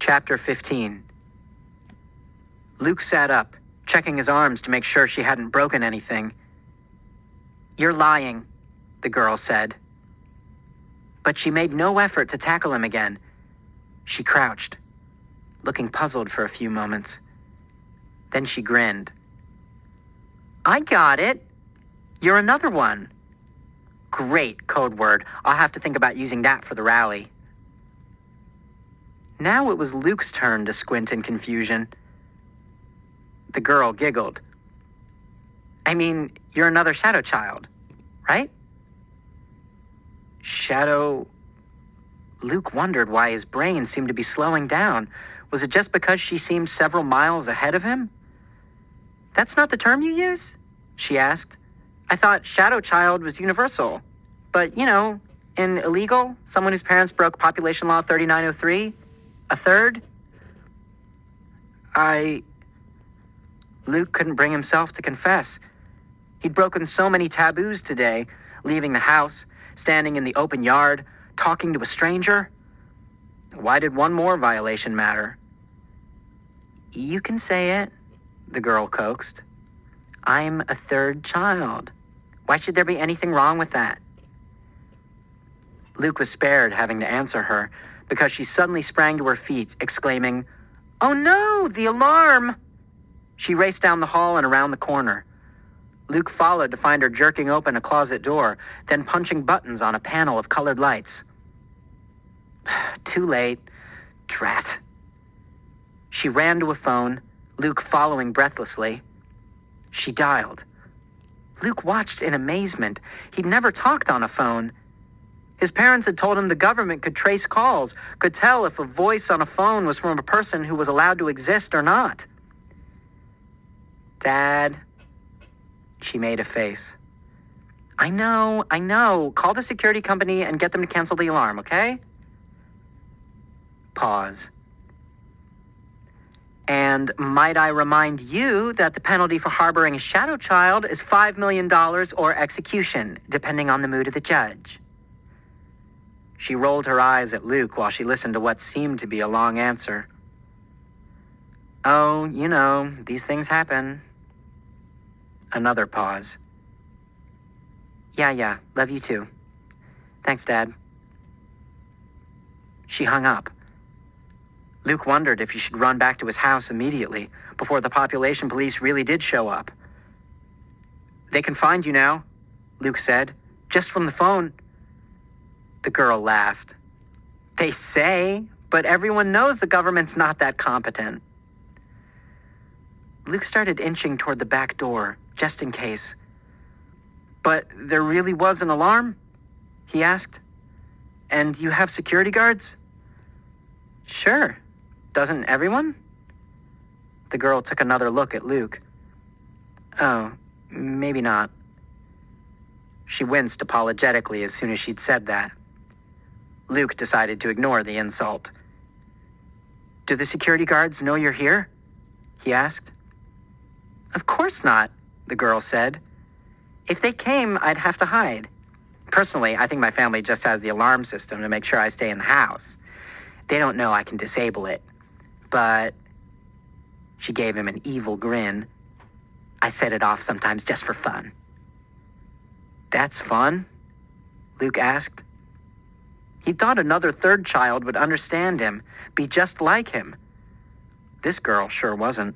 Chapter 15. Luke sat up, checking his arms to make sure she hadn't broken anything. "You're lying," the girl said. But she made no effort to tackle him again. She crouched, looking puzzled for a few moments. Then she grinned. "I got it. You're another one." "Great code word. I'll have to think about using that for the rally." Now it was Luke's turn to squint in confusion. The girl giggled. "I mean, you're another shadow child, right?" Shadow... Luke wondered why his brain seemed to be slowing down. Was it just because she seemed several miles ahead of him? "That's not the term you use?" she asked. "I thought shadow child was universal. But, in illegal, someone whose parents broke population law 3903, a third?" Luke couldn't bring himself to confess. He'd broken so many taboos today, leaving the house, standing in the open yard, talking to a stranger. Why did one more violation matter? "You can say it," the girl coaxed. "I'm a third child. Why should there be anything wrong with that?" Luke was spared having to answer her because she suddenly sprang to her feet, exclaiming, "Oh no, the alarm!" She raced down the hall and around the corner. Luke followed to find her jerking open a closet door, then punching buttons on a panel of colored lights. Too late. Drat. She ran to a phone, Luke following breathlessly. She dialed. Luke watched in amazement. He'd never talked on a phone. His parents had told him the government could trace calls, could tell if a voice on a phone was from a person who was allowed to exist or not. "Dad." She made a face. I know. Call the security company and get them to cancel the alarm, okay?" Pause. "And might I remind you that the penalty for harboring a shadow child is $5 million or execution, depending on the mood of the judge." She rolled her eyes at Luke while she listened to what seemed to be a long answer. "Oh, these things happen." Another pause. Yeah, love you too. Thanks, Dad." She hung up. Luke wondered if he should run back to his house immediately, before the population police really did show up. "They can find you now," Luke said, "just from the phone." The girl laughed. "They say, but everyone knows the government's not that competent." Luke started inching toward the back door, just in case. "But there really was an alarm?" he asked. "And you have security guards?" "Sure. Doesn't everyone?" The girl took another look at Luke. "Oh, maybe not." She winced apologetically as soon as she'd said that. Luke decided to ignore the insult. "Do the security guards know you're here?" he asked. "Of course not," the girl said. "If they came, I'd have to hide. Personally, I think my family just has the alarm system to make sure I stay in the house. They don't know I can disable it. But," she gave him an evil grin, "I set it off sometimes just for fun." "That's fun?" Luke asked. He thought another third child would understand him, be just like him. This girl sure wasn't.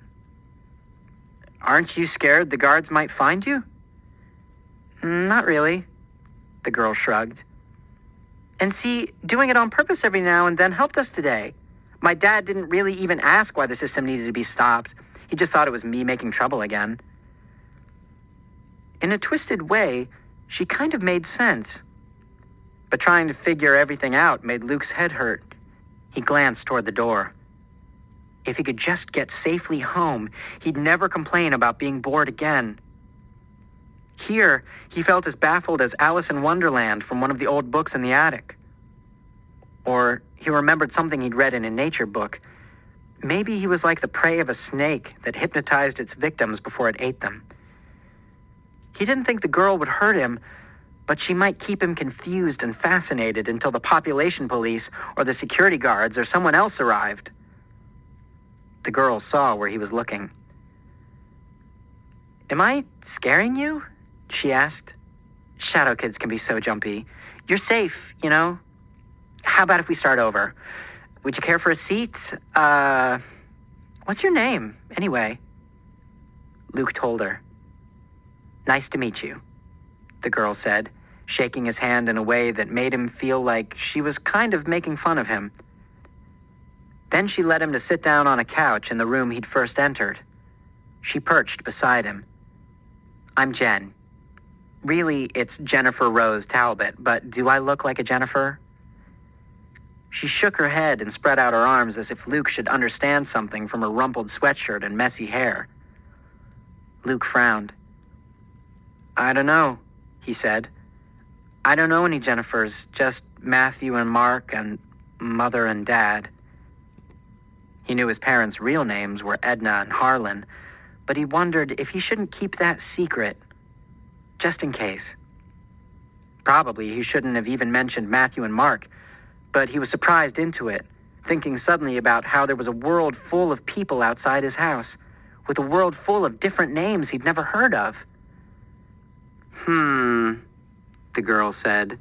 "Aren't you scared the guards might find you?" "Not really," the girl shrugged. "And see, doing it on purpose every now and then helped us today. My dad didn't really even ask why the system needed to be stopped. He just thought it was me making trouble again." In a twisted way, she kind of made sense. But trying to figure everything out made Luke's head hurt. He glanced toward the door. If he could just get safely home, he'd never complain about being bored again. Here, he felt as baffled as Alice in Wonderland from one of the old books in the attic. Or he remembered something he'd read in a nature book. Maybe he was like the prey of a snake that hypnotized its victims before it ate them. He didn't think the girl would hurt him, but she might keep him confused and fascinated until the population police or the security guards or someone else arrived. The girl saw where he was looking. "Am I scaring you?" she asked. "Shadow kids can be so jumpy. You're safe, you know? How about if we start over? Would you care for a seat? What's your name, anyway?" Luke told her. "Nice to meet you," the girl said, shaking his hand in a way that made him feel like she was kind of making fun of him. Then she led him to sit down on a couch in the room he'd first entered. She perched beside him. "I'm Jen. Really, it's Jennifer Rose Talbot, but do I look like a Jennifer?" She shook her head and spread out her arms as if Luke should understand something from her rumpled sweatshirt and messy hair. Luke frowned. "I don't know," he said. "I don't know any Jennifers, just Matthew and Mark and Mother and Dad." He knew his parents' real names were Edna and Harlan, but he wondered if he shouldn't keep that secret, just in case. Probably he shouldn't have even mentioned Matthew and Mark, but he was surprised into it, thinking suddenly about how there was a world full of people outside his house, with a world full of different names he'd never heard of. The girl said.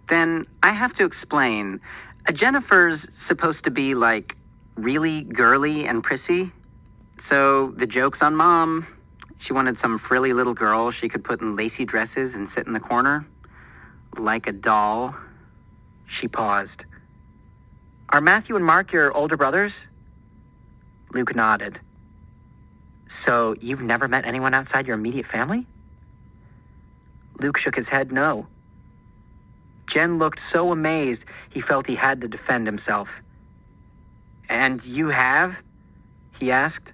"Then I have to explain. A Jennifer's supposed to be, like, really girly and prissy. So the joke's on Mom. She wanted some frilly little girl she could put in lacy dresses and sit in the corner. Like a doll." She paused. "Are Matthew and Mark your older brothers?" Luke nodded. "So you've never met anyone outside your immediate family?" Luke shook his head no. Jen looked so amazed he felt he had to defend himself. "And you have?" he asked,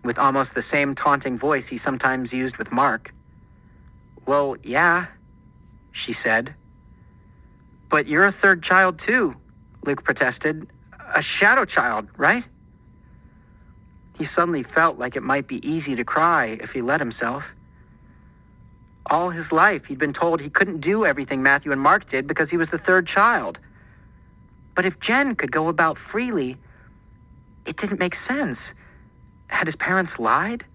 with almost the same taunting voice he sometimes used with Mark. "Well, yeah," she said. "But you're a third child too," Luke protested. "A shadow child, right?" He suddenly felt like it might be easy to cry if he let himself. All his life, he'd been told he couldn't do everything Matthew and Mark did because he was the third child. But if Jen could go about freely, it didn't make sense. Had his parents lied?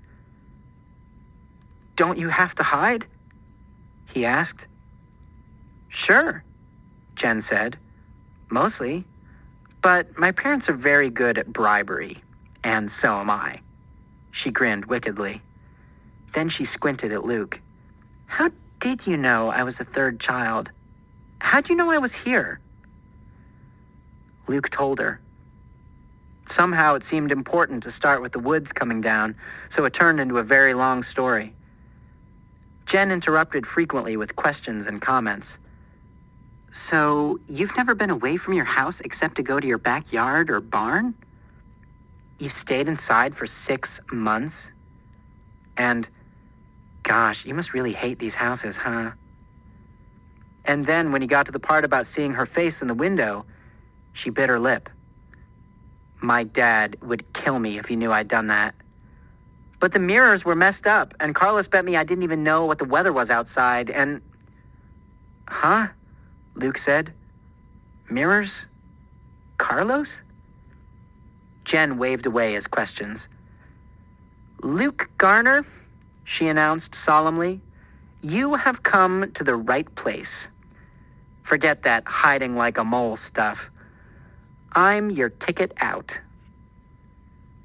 "Don't you have to hide?" he asked. "Sure," Jen said. "Mostly. But my parents are very good at bribery, and so am I." She grinned wickedly. Then she squinted at Luke. "How did you know I was the third child? How'd you know I was here?" Luke told her. Somehow it seemed important to start with the woods coming down, so it turned into a very long story. Jen interrupted frequently with questions and comments. "So, you've never been away from your house except to go to your backyard or barn? You've stayed inside for 6 months? And, gosh, you must really hate these houses, huh?" And then when he got to the part about seeing her face in the window, she bit her lip. "My dad would kill me if he knew I'd done that. But the mirrors were messed up, and Carlos bet me I didn't even know what the weather was outside, and..." "Huh?" Luke said. "Mirrors? Carlos?" Jen waved away his questions. "Luke Garner," she announced solemnly, "you have come to the right place. Forget that hiding like a mole stuff. I'm your ticket out."